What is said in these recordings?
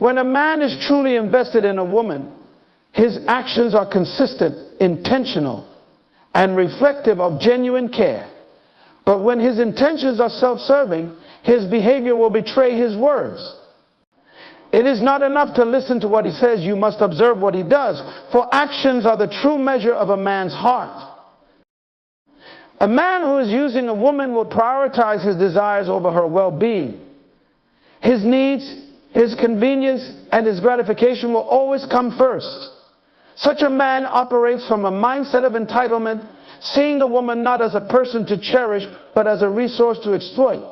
When a man is truly invested in a woman, his actions are consistent, intentional, and reflective of genuine care. But when his intentions are self-serving, his behavior will betray his words. It is not enough to listen to what he says, you must observe what he does, for actions are the true measure of a man's heart. A man who is using a woman will prioritize his desires over her well-being. His needs, his convenience, and his gratification will always come first. Such a man operates from a mindset of entitlement, seeing the woman not as a person to cherish, but as a resource to exploit.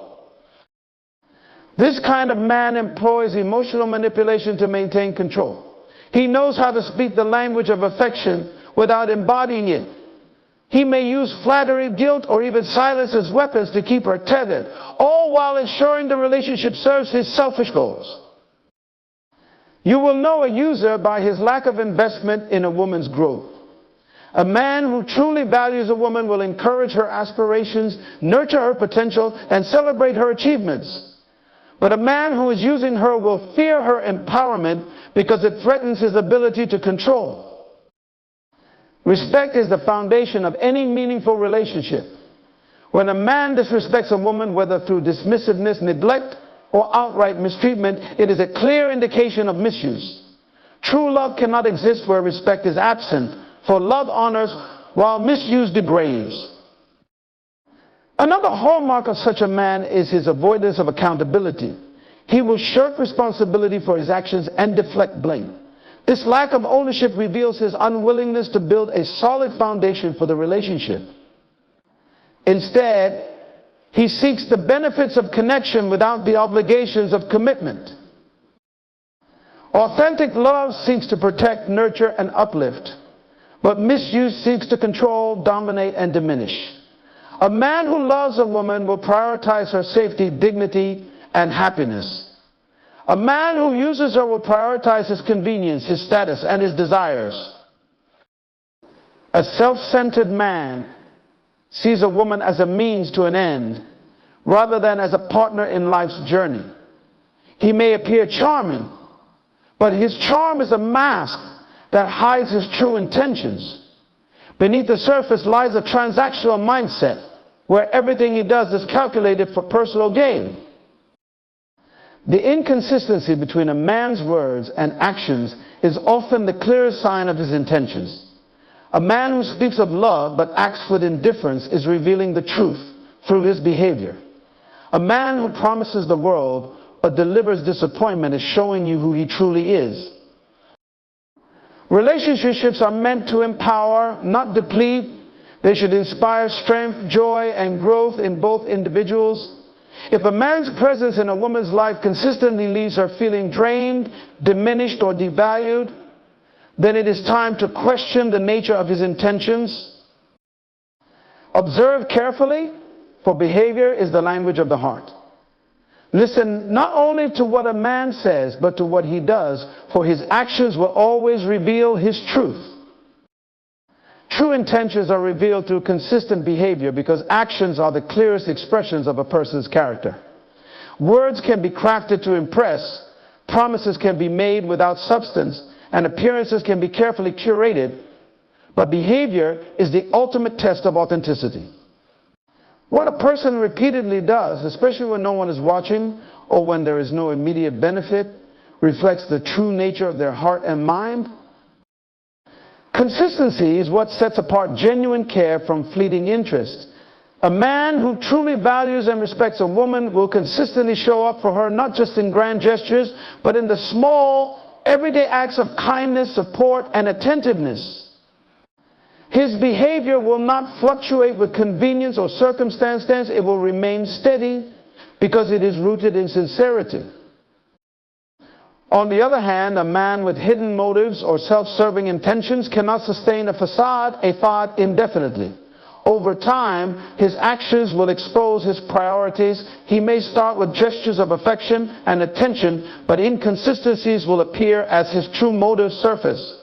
This kind of man employs emotional manipulation to maintain control. He knows how to speak the language of affection without embodying it. He may use flattery, guilt, or even silence as weapons to keep her tethered, all while ensuring the relationship serves his selfish goals. You will know a user by his lack of investment in a woman's growth. A man who truly values a woman will encourage her aspirations, nurture her potential, and celebrate her achievements. But a man who is using her will fear her empowerment because it threatens his ability to control. Respect is the foundation of any meaningful relationship. When a man disrespects a woman, whether through dismissiveness, neglect, or outright mistreatment, it is a clear indication of misuse. True love cannot exist where respect is absent, for love honors while misuse degraves. Another hallmark of such a man is his avoidance of accountability. He will shirk responsibility for his actions and deflect blame. This lack of ownership reveals his unwillingness to build a solid foundation for the relationship. Instead, he seeks the benefits of connection without the obligations of commitment. Authentic love seeks to protect, nurture, and uplift, but misuse seeks to control, dominate, and diminish. A man who loves a woman will prioritize her safety, dignity, and happiness. A man who uses her will prioritize his convenience, his status, and his desires. A self-centered man sees a woman as a means to an end, rather than as a partner in life's journey. He may appear charming, but his charm is a mask that hides his true intentions. Beneath the surface lies a transactional mindset, where everything he does is calculated for personal gain. The inconsistency between a man's words and actions is often the clearest sign of his intentions. A man who speaks of love but acts with indifference is revealing the truth through his behavior. A man who promises the world but delivers disappointment is showing you who he truly is. Relationships are meant to empower, not deplete. They should inspire strength, joy, and growth in both individuals. If a man's presence in a woman's life consistently leaves her feeling drained, diminished, or devalued, then it is time to question the nature of his intentions. Observe carefully, for behavior is the language of the heart. Listen not only to what a man says, but to what he does, for his actions will always reveal his truth. True intentions are revealed through consistent behavior because actions are the clearest expressions of a person's character. Words can be crafted to impress, promises can be made without substance, and appearances can be carefully curated, but behavior is the ultimate test of authenticity. What a person repeatedly does, especially when no one is watching or when there is no immediate benefit, reflects the true nature of their heart and mind. Consistency is what sets apart genuine care from fleeting interest. A man who truly values and respects a woman will consistently show up for her, not just in grand gestures, but in the small, everyday acts of kindness, support, and attentiveness. His behavior will not fluctuate with convenience or circumstance. It will remain steady because it is rooted in sincerity. On the other hand, a man with hidden motives or self-serving intentions cannot sustain a facade indefinitely. Over time, his actions will expose his priorities. He may start with gestures of affection and attention, but inconsistencies will appear as his true motives surface.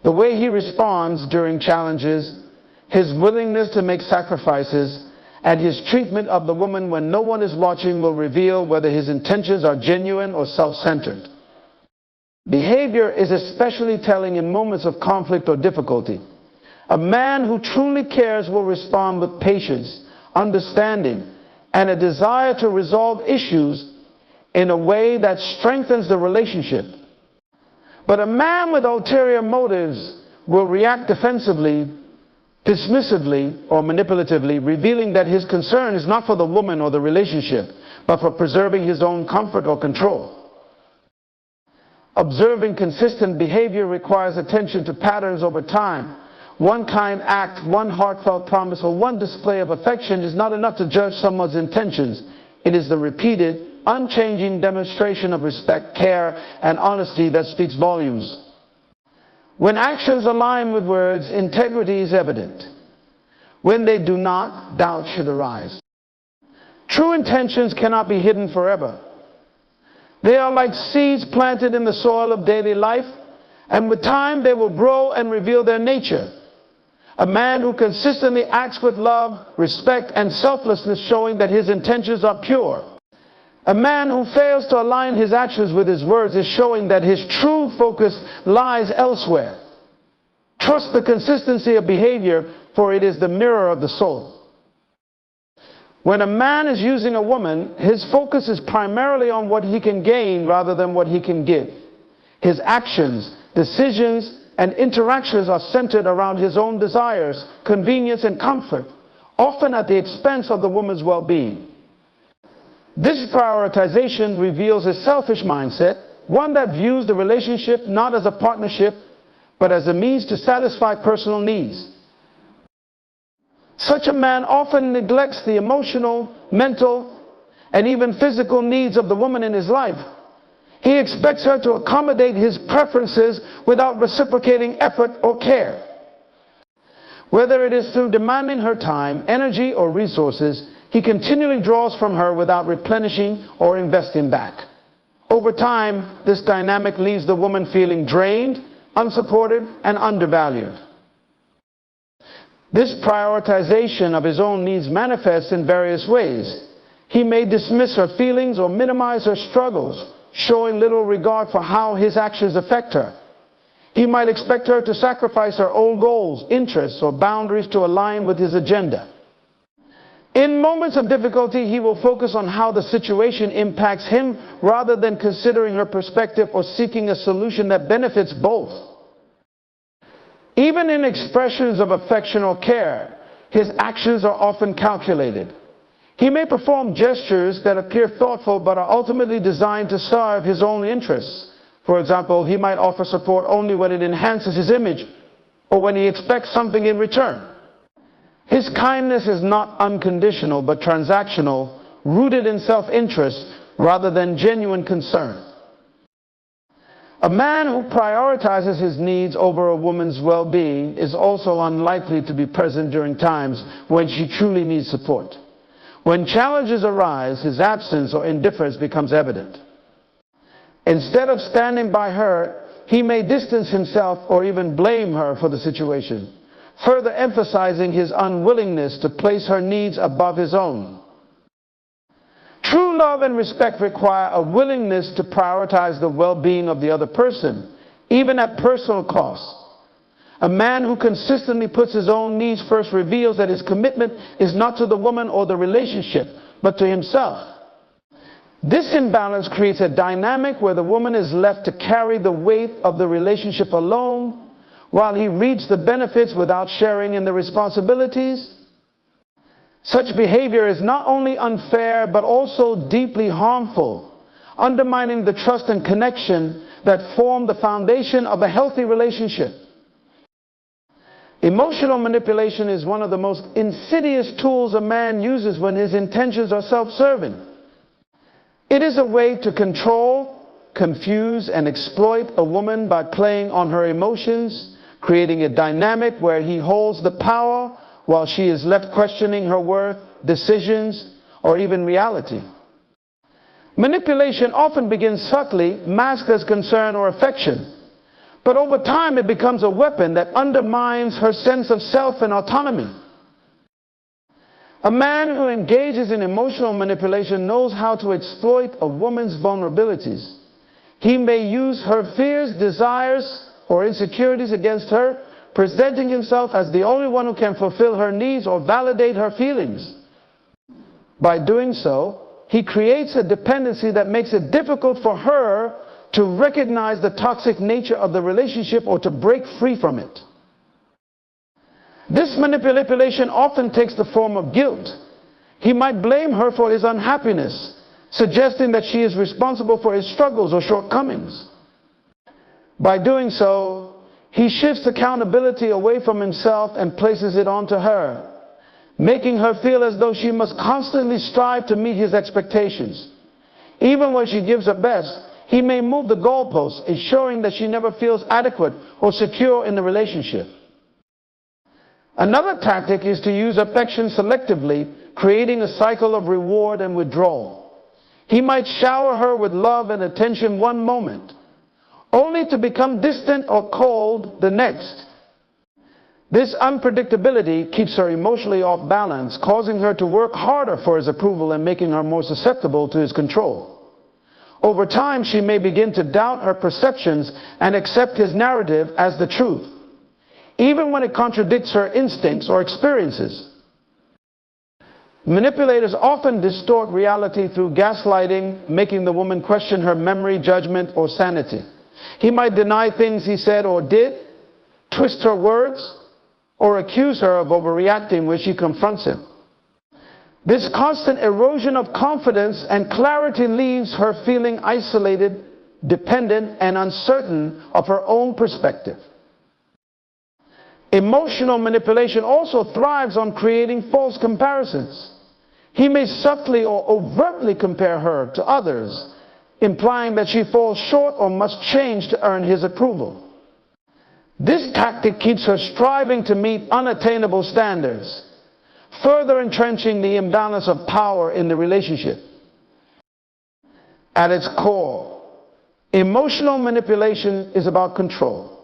The way he responds during challenges, his willingness to make sacrifices, and his treatment of the woman when no one is watching will reveal whether his intentions are genuine or self-centered. Behavior is especially telling in moments of conflict or difficulty. A man who truly cares will respond with patience, understanding, and a desire to resolve issues in a way that strengthens the relationship. But a man with ulterior motives will react defensively, dismissively, or manipulatively, revealing that his concern is not for the woman or the relationship, but for preserving his own comfort or control. Observing consistent behavior requires attention to patterns over time. One kind act, one heartfelt promise, or one display of affection is not enough to judge someone's intentions. It is the repeated, unchanging demonstration of respect, care, and honesty that speaks volumes. When actions align with words, integrity is evident. When they do not, doubt should arise. True intentions cannot be hidden forever. They are like seeds planted in the soil of daily life, and with time they will grow and reveal their nature. A man who consistently acts with love, respect, and selflessness, showing that his intentions are pure. A man who fails to align his actions with his words is showing that his true focus lies elsewhere. Trust the consistency of behavior, for it is the mirror of the soul. When a man is using a woman, his focus is primarily on what he can gain rather than what he can give. His actions, decisions, and interactions are centered around his own desires, convenience, and comfort, often at the expense of the woman's well-being. This prioritization reveals a selfish mindset, one that views the relationship not as a partnership, but as a means to satisfy personal needs. Such a man often neglects the emotional, mental, and even physical needs of the woman in his life. He expects her to accommodate his preferences without reciprocating effort or care. Whether it is through demanding her time, energy, or resources, he continually draws from her without replenishing or investing back. Over time, this dynamic leaves the woman feeling drained, unsupported, and undervalued. This prioritization of his own needs manifests in various ways. He may dismiss her feelings or minimize her struggles, showing little regard for how his actions affect her. He might expect her to sacrifice her own goals, interests, or boundaries to align with his agenda. In moments of difficulty, he will focus on how the situation impacts him rather than considering her perspective or seeking a solution that benefits both. Even in expressions of affection or care, his actions are often calculated. He may perform gestures that appear thoughtful but are ultimately designed to serve his own interests. For example, he might offer support only when it enhances his image or when he expects something in return. His kindness is not unconditional but transactional, rooted in self-interest rather than genuine concern. A man who prioritizes his needs over a woman's well-being is also unlikely to be present during times when she truly needs support. When challenges arise, his absence or indifference becomes evident. Instead of standing by her, he may distance himself or even blame her for the situation, further emphasizing his unwillingness to place her needs above his own. True love and respect require a willingness to prioritize the well-being of the other person, even at personal cost. A man who consistently puts his own needs first reveals that his commitment is not to the woman or the relationship, but to himself. This imbalance creates a dynamic where the woman is left to carry the weight of the relationship alone, while he reaps the benefits without sharing in the responsibilities. Such behavior is not only unfair, but also deeply harmful, undermining the trust and connection that form the foundation of a healthy relationship. Emotional manipulation is one of the most insidious tools a man uses when his intentions are self-serving. It is a way to control, confuse, and exploit a woman by playing on her emotions, creating a dynamic where he holds the power while she is left questioning her worth, decisions, or even reality. Manipulation often begins subtly, masked as concern or affection. But over time, it becomes a weapon that undermines her sense of self and autonomy. A man who engages in emotional manipulation knows how to exploit a woman's vulnerabilities. He may use her fears, desires, or insecurities against her, presenting himself as the only one who can fulfill her needs or validate her feelings. By doing so, he creates a dependency that makes it difficult for her to recognize the toxic nature of the relationship or to break free from it. This manipulation often takes the form of guilt. He might blame her for his unhappiness, suggesting that she is responsible for his struggles or shortcomings. By doing so, he shifts accountability away from himself and places it onto her, making her feel as though she must constantly strive to meet his expectations. Even when she gives her best, he may move the goalposts, ensuring that she never feels adequate or secure in the relationship. Another tactic is to use affection selectively, creating a cycle of reward and withdrawal. He might shower her with love and attention one moment, only to become distant or cold the next. This unpredictability keeps her emotionally off balance, causing her to work harder for his approval and making her more susceptible to his control. Over time, she may begin to doubt her perceptions and accept his narrative as the truth, even when it contradicts her instincts or experiences. Manipulators often distort reality through gaslighting, making the woman question her memory, judgment, or sanity. He might deny things he said or did, twist her words, or accuse her of overreacting when she confronts him. This constant erosion of confidence and clarity leaves her feeling isolated, dependent, and uncertain of her own perspective. Emotional manipulation also thrives on creating false comparisons. He may subtly or overtly compare her to others, implying that she falls short or must change to earn his approval. This tactic keeps her striving to meet unattainable standards, further entrenching the imbalance of power in the relationship. At its core, emotional manipulation is about control.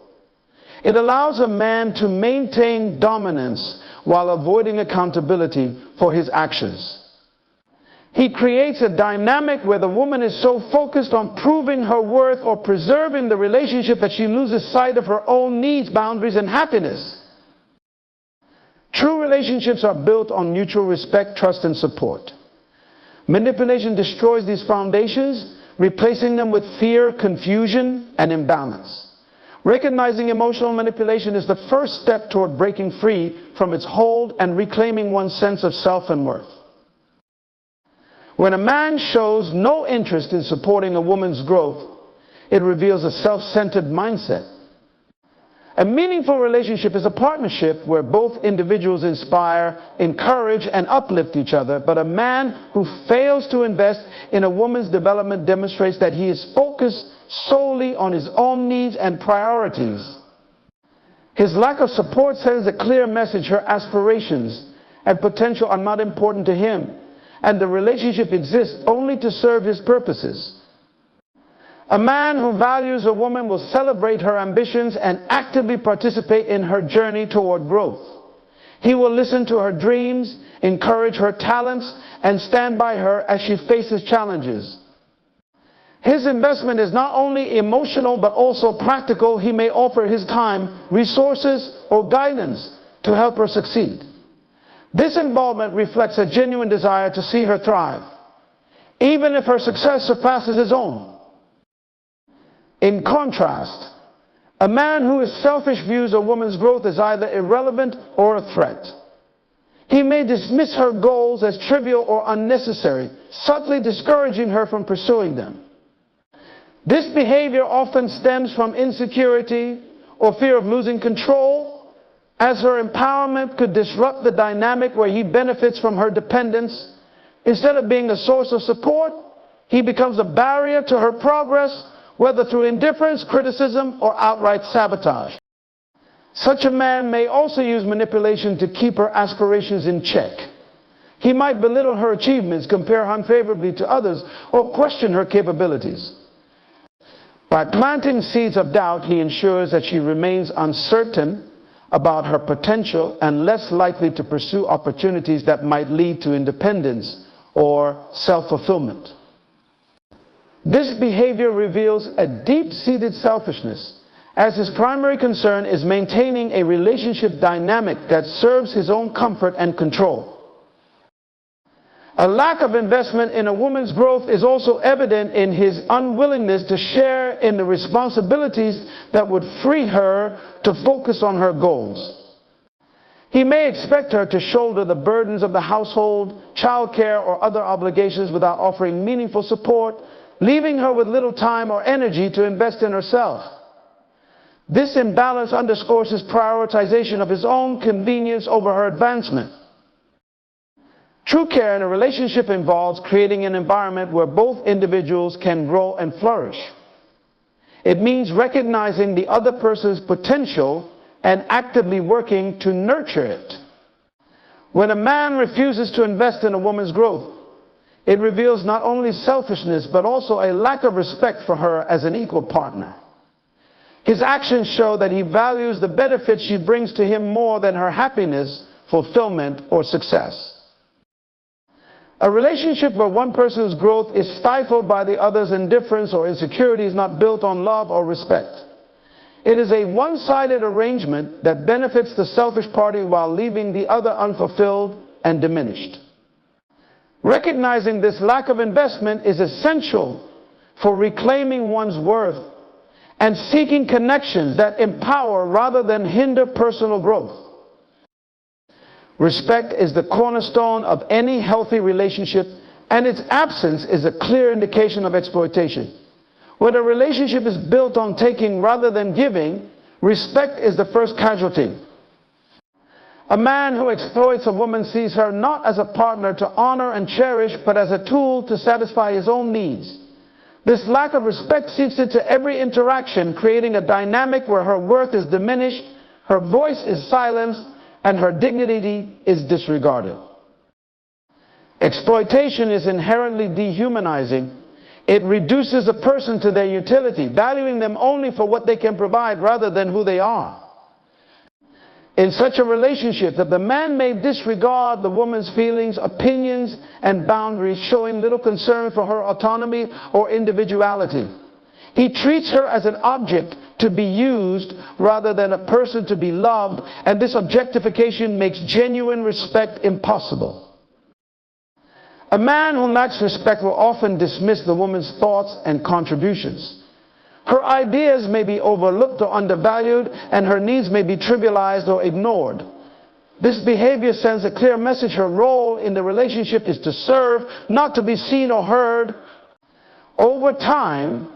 It allows a man to maintain dominance while avoiding accountability for his actions. He creates a dynamic where the woman is so focused on proving her worth or preserving the relationship that she loses sight of her own needs, boundaries, and happiness. True relationships are built on mutual respect, trust, and support. Manipulation destroys these foundations, replacing them with fear, confusion, and imbalance. Recognizing emotional manipulation is the first step toward breaking free from its hold and reclaiming one's sense of self and worth. When a man shows no interest in supporting a woman's growth, it reveals a self-centered mindset. A meaningful relationship is a partnership where both individuals inspire, encourage, and uplift each other, but a man who fails to invest in a woman's development demonstrates that he is focused solely on his own needs and priorities. His lack of support sends a clear message: her aspirations and potential are not important to him, and the relationship exists only to serve his purposes. A man who values a woman will celebrate her ambitions and actively participate in her journey toward growth. He will listen to her dreams, encourage her talents, and stand by her as she faces challenges. His investment is not only emotional but also practical. He may offer his time, resources, or guidance to help her succeed. This involvement reflects a genuine desire to see her thrive, even if her success surpasses his own. In contrast, a man who is selfish views a woman's growth as either irrelevant or a threat. He may dismiss her goals as trivial or unnecessary, subtly discouraging her from pursuing them. This behavior often stems from insecurity or fear of losing control, as her empowerment could disrupt the dynamic where he benefits from her dependence. Instead of being a source of support, he becomes a barrier to her progress, whether through indifference, criticism, or outright sabotage. Such a man may also use manipulation to keep her aspirations in check. He might belittle her achievements, compare her unfavorably to others, or question her capabilities. By planting seeds of doubt, he ensures that she remains uncertain, about her potential and less likely to pursue opportunities that might lead to independence or self-fulfillment. This behavior reveals a deep-seated selfishness, as his primary concern is maintaining a relationship dynamic that serves his own comfort and control. A lack of investment in a woman's growth is also evident in his unwillingness to share in the responsibilities that would free her to focus on her goals. He may expect her to shoulder the burdens of the household, childcare, or other obligations without offering meaningful support, leaving her with little time or energy to invest in herself. This imbalance underscores his prioritization of his own convenience over her advancement. True care in a relationship involves creating an environment where both individuals can grow and flourish. It means recognizing the other person's potential and actively working to nurture it. When a man refuses to invest in a woman's growth, it reveals not only selfishness but also a lack of respect for her as an equal partner. His actions show that he values the benefits she brings to him more than her happiness, fulfillment, or success. A relationship where one person's growth is stifled by the other's indifference or insecurity is not built on love or respect. It is a one-sided arrangement that benefits the selfish party while leaving the other unfulfilled and diminished. Recognizing this lack of investment is essential for reclaiming one's worth and seeking connections that empower rather than hinder personal growth. Respect is the cornerstone of any healthy relationship, and its absence is a clear indication of exploitation. When a relationship is built on taking rather than giving, respect is the first casualty. A man who exploits a woman sees her not as a partner to honor and cherish, but as a tool to satisfy his own needs. This lack of respect seeps into every interaction, creating a dynamic where her worth is diminished, her voice is silenced, and her dignity is disregarded. Exploitation is inherently dehumanizing. It reduces a person to their utility, valuing them only for what they can provide rather than who they are. In such a relationship, the man may disregard the woman's feelings, opinions, and boundaries, showing little concern for her autonomy or individuality. He treats her as an object to be used rather than a person to be loved, and this objectification makes genuine respect impossible. A man who lacks respect will often dismiss the woman's thoughts and contributions. Her ideas may be overlooked or undervalued, and her needs may be trivialized or ignored. This behavior sends a clear message. Her role in the relationship is to serve, not to be seen or heard. Over time,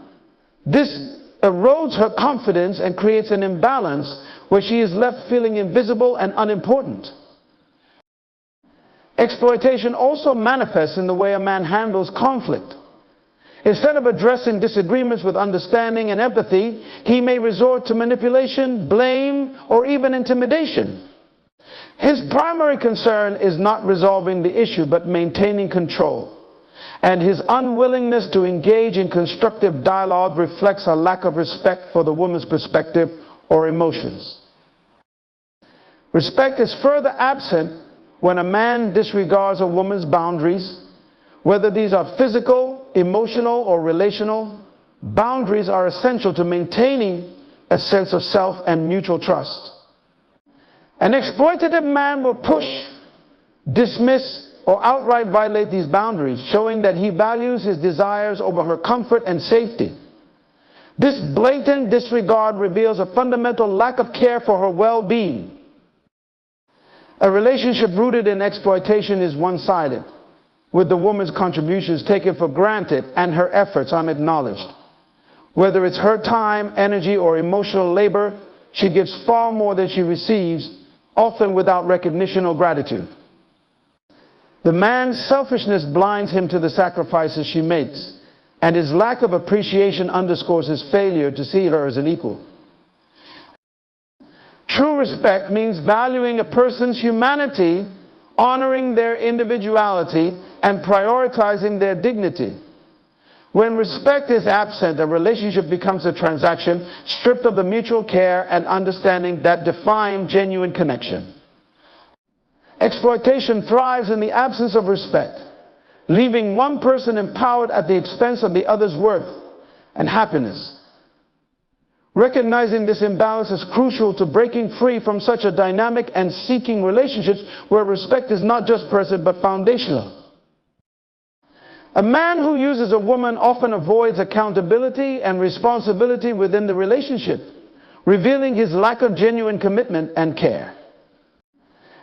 this erodes her confidence and creates an imbalance where she is left feeling invisible and unimportant. Exploitation also manifests in the way a man handles conflict. Instead of addressing disagreements with understanding and empathy, he may resort to manipulation, blame, or even intimidation. His primary concern is not resolving the issue, but maintaining control. And his unwillingness to engage in constructive dialogue reflects a lack of respect for the woman's perspective or emotions. Respect is further absent when a man disregards a woman's boundaries. Whether these are physical, emotional, or relational, boundaries are essential to maintaining a sense of self and mutual trust. An exploitative man will push, dismiss, or outright violate these boundaries, showing that he values his desires over her comfort and safety. This blatant disregard reveals a fundamental lack of care for her well-being. A relationship rooted in exploitation is one-sided, with the woman's contributions taken for granted and her efforts unacknowledged. Whether it's her time, energy, or emotional labor, she gives far more than she receives, often without recognition or gratitude. The man's selfishness blinds him to the sacrifices she makes, and his lack of appreciation underscores his failure to see her as an equal. True respect means valuing a person's humanity, honoring their individuality, and prioritizing their dignity. When respect is absent, a relationship becomes a transaction stripped of the mutual care and understanding that define genuine connection. Exploitation thrives in the absence of respect, leaving one person empowered at the expense of the other's worth and happiness. Recognizing this imbalance is crucial to breaking free from such a dynamic and seeking relationships where respect is not just present but foundational. A man who uses a woman often avoids accountability and responsibility within the relationship, revealing his lack of genuine commitment and care.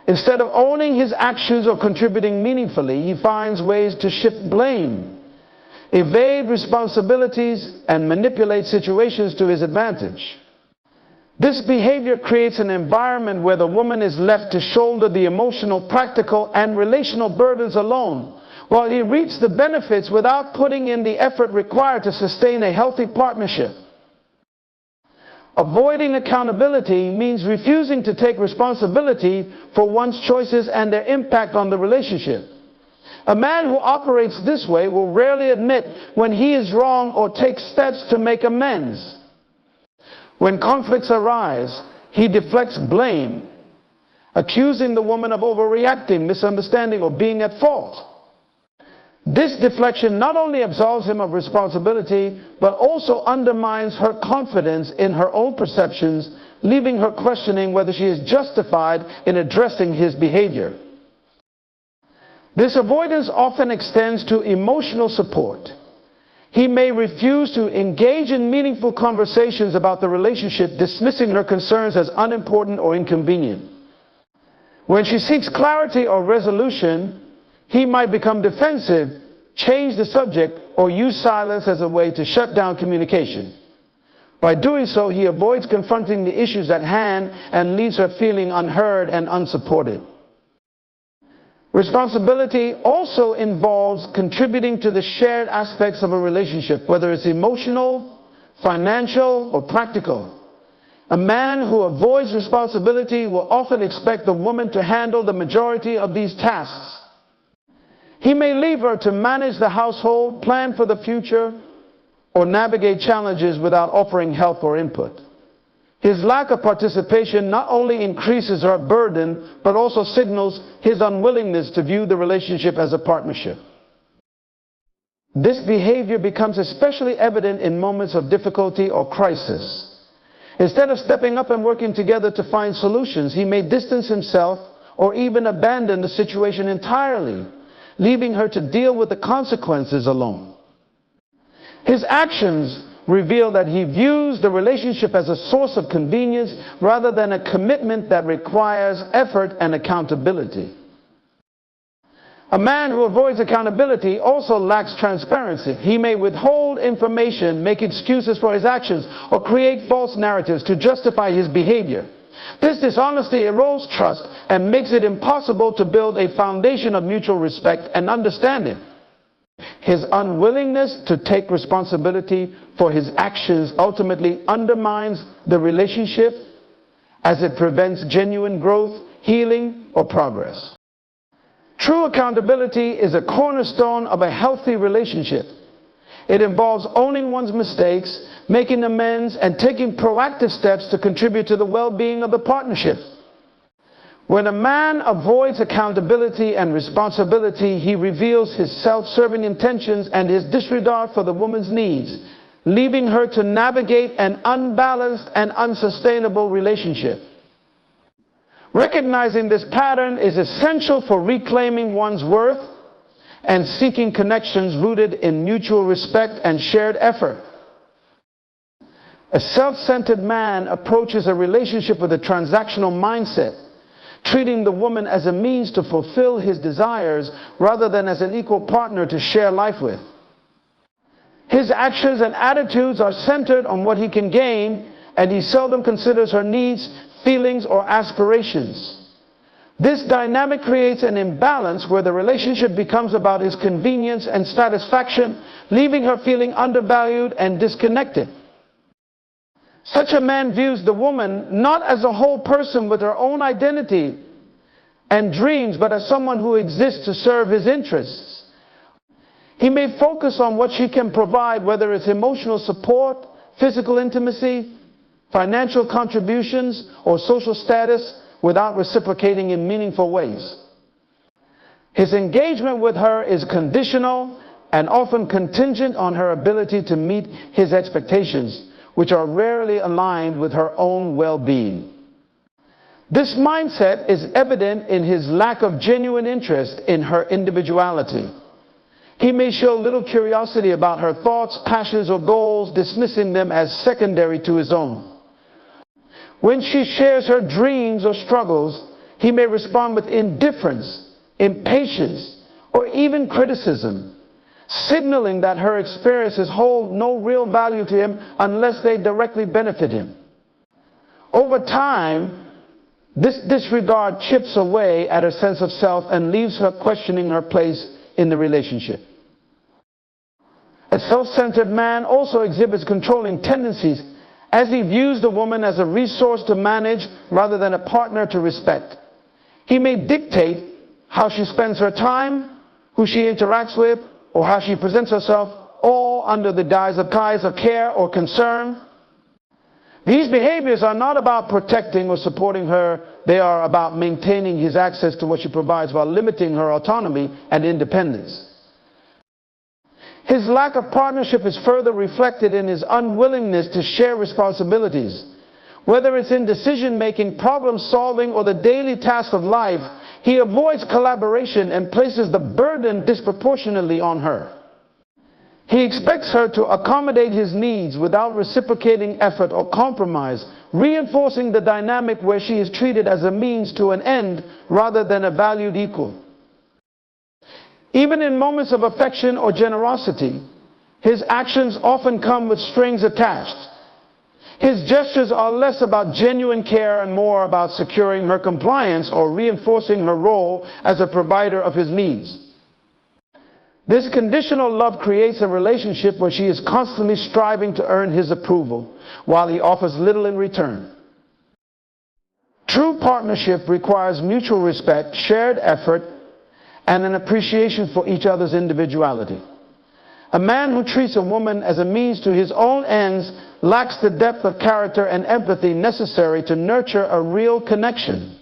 Instead of owning his actions or contributing meaningfully, he finds ways to shift blame, evade responsibilities, and manipulate situations to his advantage. This behavior creates an environment where the woman is left to shoulder the emotional, practical, and relational burdens alone, while he reaps the benefits without putting in the effort required to sustain a healthy partnership. Avoiding accountability means refusing to take responsibility for one's choices and their impact on the relationship. A man who operates this way will rarely admit when he is wrong or take steps to make amends. When conflicts arise, he deflects blame, accusing the woman of overreacting, misunderstanding, or being at fault. This deflection not only absolves him of responsibility, but also undermines her confidence in her own perceptions, leaving her questioning whether she is justified in addressing his behavior. This avoidance often extends to emotional support. He may refuse to engage in meaningful conversations about the relationship, dismissing her concerns as unimportant or inconvenient. When she seeks clarity or resolution, he might become defensive, change the subject, or use silence as a way to shut down communication. By doing so, he avoids confronting the issues at hand and leaves her feeling unheard and unsupported. Responsibility also involves contributing to the shared aspects of a relationship, whether it's emotional, financial, or practical. A man who avoids responsibility will often expect the woman to handle the majority of these tasks. He may leave her to manage the household, plan for the future, or navigate challenges without offering help or input. His lack of participation not only increases her burden, but also signals his unwillingness to view the relationship as a partnership. This behavior becomes especially evident in moments of difficulty or crisis. Instead of stepping up and working together to find solutions, he may distance himself or even abandon the situation entirely, leaving her to deal with the consequences alone. His actions reveal that he views the relationship as a source of convenience rather than a commitment that requires effort and accountability. A man who avoids accountability also lacks transparency. He may withhold information, make excuses for his actions, or create false narratives to justify his behavior. This dishonesty erodes trust and makes it impossible to build a foundation of mutual respect and understanding. His unwillingness to take responsibility for his actions ultimately undermines the relationship, as it prevents genuine growth, healing, or progress. True accountability is a cornerstone of a healthy relationship. It involves owning one's mistakes, making amends, and taking proactive steps to contribute to the well-being of the partnership. When a man avoids accountability and responsibility, he reveals his self-serving intentions and his disregard for the woman's needs, leaving her to navigate an unbalanced and unsustainable relationship. Recognizing this pattern is essential for reclaiming one's worth and seeking connections rooted in mutual respect and shared effort. A self-centered man approaches a relationship with a transactional mindset, treating the woman as a means to fulfill his desires rather than as an equal partner to share life with. His actions and attitudes are centered on what he can gain, and he seldom considers her needs, feelings, or aspirations. This dynamic creates an imbalance where the relationship becomes about his convenience and satisfaction, leaving her feeling undervalued and disconnected. Such a man views the woman not as a whole person with her own identity and dreams, but as someone who exists to serve his interests. He may focus on what she can provide, whether it's emotional support, physical intimacy, financial contributions, or social status, without reciprocating in meaningful ways. His engagement with her is conditional and often contingent on her ability to meet his expectations, which are rarely aligned with her own well-being. This mindset is evident in his lack of genuine interest in her individuality. He may show little curiosity about her thoughts, passions, or goals, dismissing them as secondary to his own. When she shares her dreams or struggles, he may respond with indifference, impatience, or even criticism, signaling that her experiences hold no real value to him unless they directly benefit him. Over time, this disregard chips away at her sense of self and leaves her questioning her place in the relationship. A self-centered man also exhibits controlling tendencies, as he views the woman as a resource to manage rather than a partner to respect. He may dictate how she spends her time, who she interacts with, or how she presents herself, all under the guise of care or concern. These behaviors are not about protecting or supporting her. They are about maintaining his access to what she provides while limiting her autonomy and independence. His lack of partnership is further reflected in his unwillingness to share responsibilities. Whether it's in decision-making, problem-solving, or the daily tasks of life, he avoids collaboration and places the burden disproportionately on her. He expects her to accommodate his needs without reciprocating effort or compromise, reinforcing the dynamic where she is treated as a means to an end rather than a valued equal. Even in moments of affection or generosity, his actions often come with strings attached. His gestures are less about genuine care and more about securing her compliance or reinforcing her role as a provider of his needs. This conditional love creates a relationship where she is constantly striving to earn his approval, while he offers little in return. True partnership requires mutual respect, shared effort, and an appreciation for each other's individuality. A man who treats a woman as a means to his own ends lacks the depth of character and empathy necessary to nurture a real connection.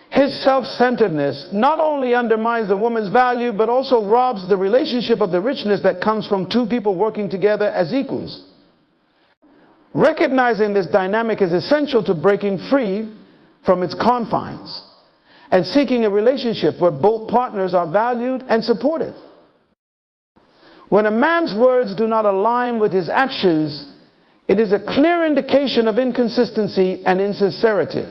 His self-centeredness not only undermines the woman's value, but also robs the relationship of the richness that comes from two people working together as equals. Recognizing this dynamic is essential to breaking free from its confines and seeking a relationship where both partners are valued and supported. When a man's words do not align with his actions, it is a clear indication of inconsistency and insincerity.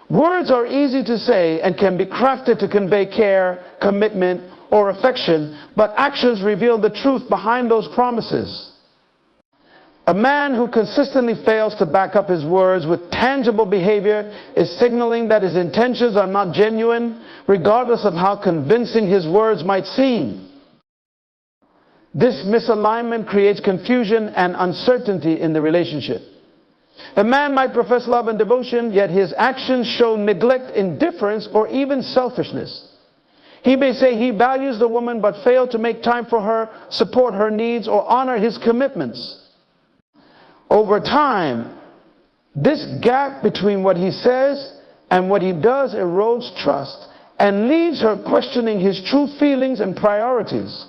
Words are easy to say and can be crafted to convey care, commitment, or affection, but actions reveal the truth behind those promises. A man who consistently fails to back up his words with tangible behavior is signaling that his intentions are not genuine, regardless of how convincing his words might seem. This misalignment creates confusion and uncertainty in the relationship. A man might profess love and devotion, yet his actions show neglect, indifference, or even selfishness. He may say he values the woman but fail to make time for her, support her needs, or honor his commitments. Over time, this gap between what he says and what he does erodes trust and leaves her questioning his true feelings and priorities.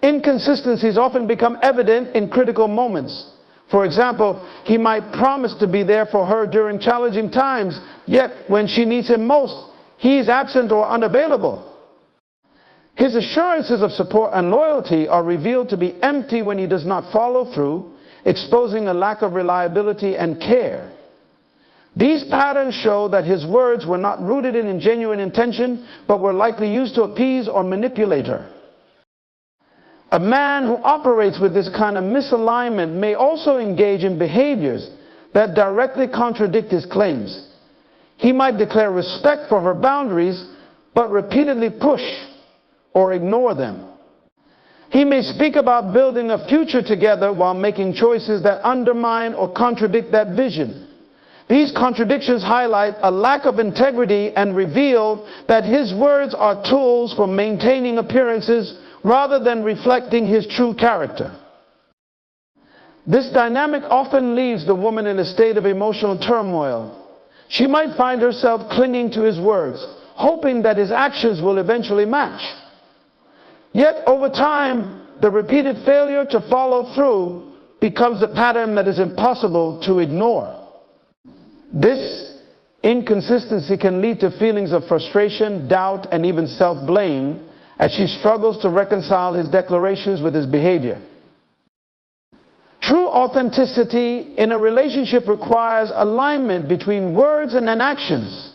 Inconsistencies often become evident in critical moments. For example, he might promise to be there for her during challenging times, yet when she needs him most, he is absent or unavailable. His assurances of support and loyalty are revealed to be empty when he does not follow through, exposing a lack of reliability and care. These patterns show that his words were not rooted in genuine intention, but were likely used to appease or manipulate her. A man who operates with this kind of misalignment may also engage in behaviors that directly contradict his claims. He might declare respect for her boundaries, but repeatedly push or ignore them. He may speak about building a future together while making choices that undermine or contradict that vision. These contradictions highlight a lack of integrity and reveal that his words are tools for maintaining appearances rather than reflecting his true character. This dynamic often leaves the woman in a state of emotional turmoil. She might find herself clinging to his words, hoping that his actions will eventually match. Yet over time, the repeated failure to follow through becomes a pattern that is impossible to ignore. This inconsistency can lead to feelings of frustration, doubt, and even self-blame as she struggles to reconcile his declarations with his behavior. True authenticity in a relationship requires alignment between words and actions.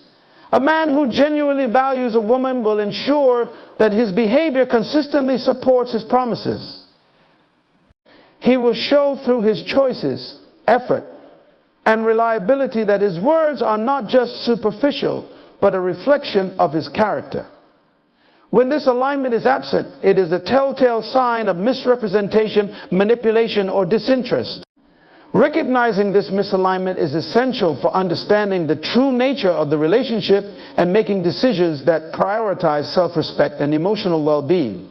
A man who genuinely values a woman will ensure that his behavior consistently supports his promises. He will show through his choices, effort, and reliability that his words are not just superficial, but a reflection of his character. When this alignment is absent, it is a telltale sign of misrepresentation, manipulation, or disinterest. Recognizing this misalignment is essential for understanding the true nature of the relationship and making decisions that prioritize self-respect and emotional well-being.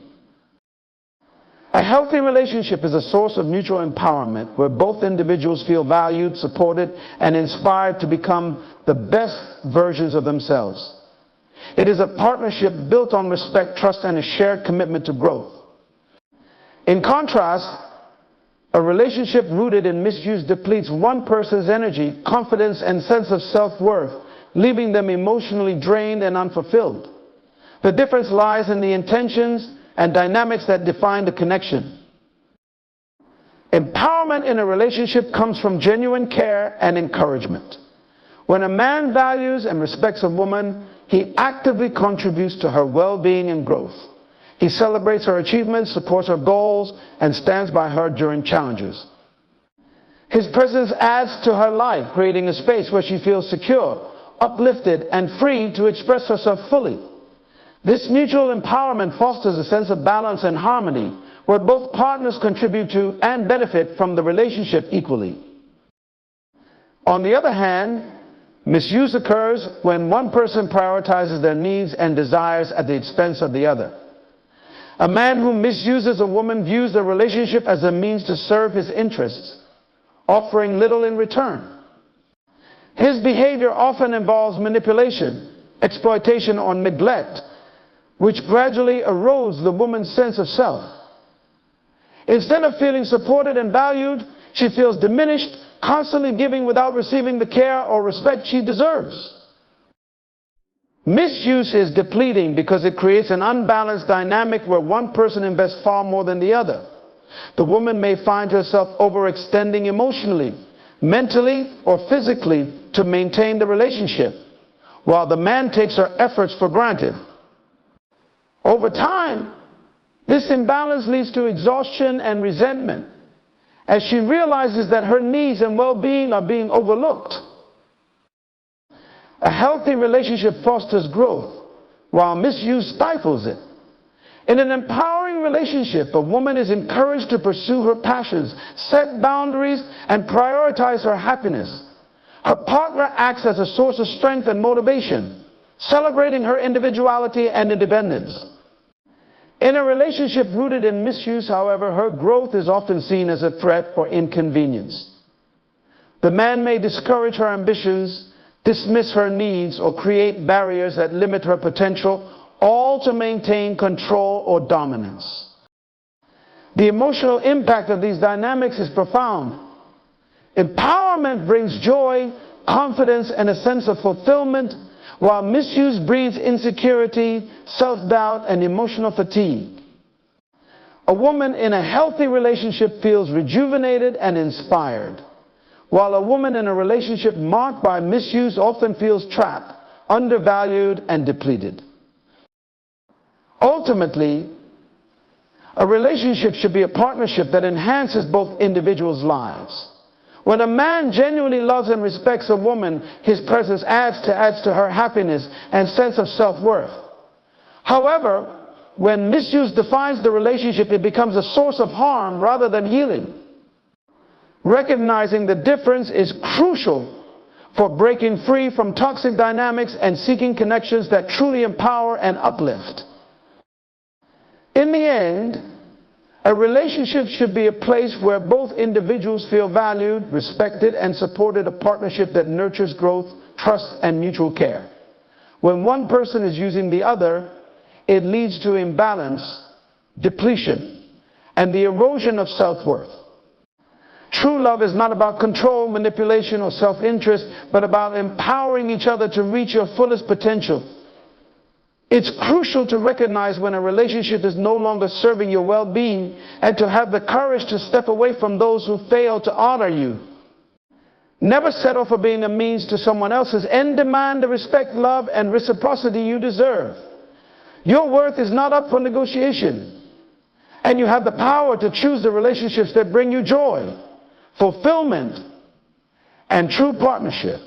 A healthy relationship is a source of mutual empowerment where both individuals feel valued, supported, and inspired to become the best versions of themselves. It is a partnership built on respect, trust, and a shared commitment to growth. In contrast, a relationship rooted in misuse depletes one person's energy, confidence, and sense of self-worth, leaving them emotionally drained and unfulfilled. The difference lies in the intentions and dynamics that define the connection. Empowerment in a relationship comes from genuine care and encouragement. When a man values and respects a woman, he actively contributes to her well-being and growth. He celebrates her achievements, supports her goals, and stands by her during challenges. His presence adds to her life, creating a space where she feels secure, uplifted, and free to express herself fully. This mutual empowerment fosters a sense of balance and harmony, where both partners contribute to and benefit from the relationship equally. On the other hand, misuse occurs when one person prioritizes their needs and desires at the expense of the other. A man who misuses a woman views the relationship as a means to serve his interests, offering little in return. His behavior often involves manipulation, exploitation, or neglect, which gradually erodes the woman's sense of self. Instead of feeling supported and valued, she feels diminished, constantly giving without receiving the care or respect she deserves. Misuse is depleting because it creates an unbalanced dynamic where one person invests far more than the other. The woman may find herself overextending emotionally, mentally, or physically to maintain the relationship, while the man takes her efforts for granted. Over time, this imbalance leads to exhaustion and resentment, as she realizes that her needs and well-being are being overlooked. A healthy relationship fosters growth, while misuse stifles it. In an empowering relationship, a woman is encouraged to pursue her passions, set boundaries, and prioritize her happiness. Her partner acts as a source of strength and motivation, celebrating her individuality and independence. In a relationship rooted in misuse, however, her growth is often seen as a threat or inconvenience. The man may discourage her ambitions, dismiss her needs, or create barriers that limit her potential, all to maintain control or dominance. The emotional impact of these dynamics is profound. Empowerment brings joy, confidence, and a sense of fulfillment, while misuse breeds insecurity, self-doubt, and emotional fatigue. A woman in a healthy relationship feels rejuvenated and inspired, while a woman in a relationship marked by misuse often feels trapped, undervalued, and depleted. Ultimately, a relationship should be a partnership that enhances both individuals' lives. When a man genuinely loves and respects a woman, his presence adds to her happiness and sense of self-worth. However, when misuse defines the relationship, it becomes a source of harm rather than healing. Recognizing the difference is crucial for breaking free from toxic dynamics and seeking connections that truly empower and uplift. In the end, a relationship should be a place where both individuals feel valued, respected, and supported, a partnership that nurtures growth, trust, and mutual care. When one person is using the other, it leads to imbalance, depletion, and the erosion of self-worth. True love is not about control, manipulation, or self-interest, but about empowering each other to reach your fullest potential. It's crucial to recognize when a relationship is no longer serving your well-being and to have the courage to step away from those who fail to honor you. Never settle for being a means to someone else's end. Demand the respect, love, and reciprocity you deserve. Your worth is not up for negotiation, and you have the power to choose the relationships that bring you joy, fulfillment, and true partnership.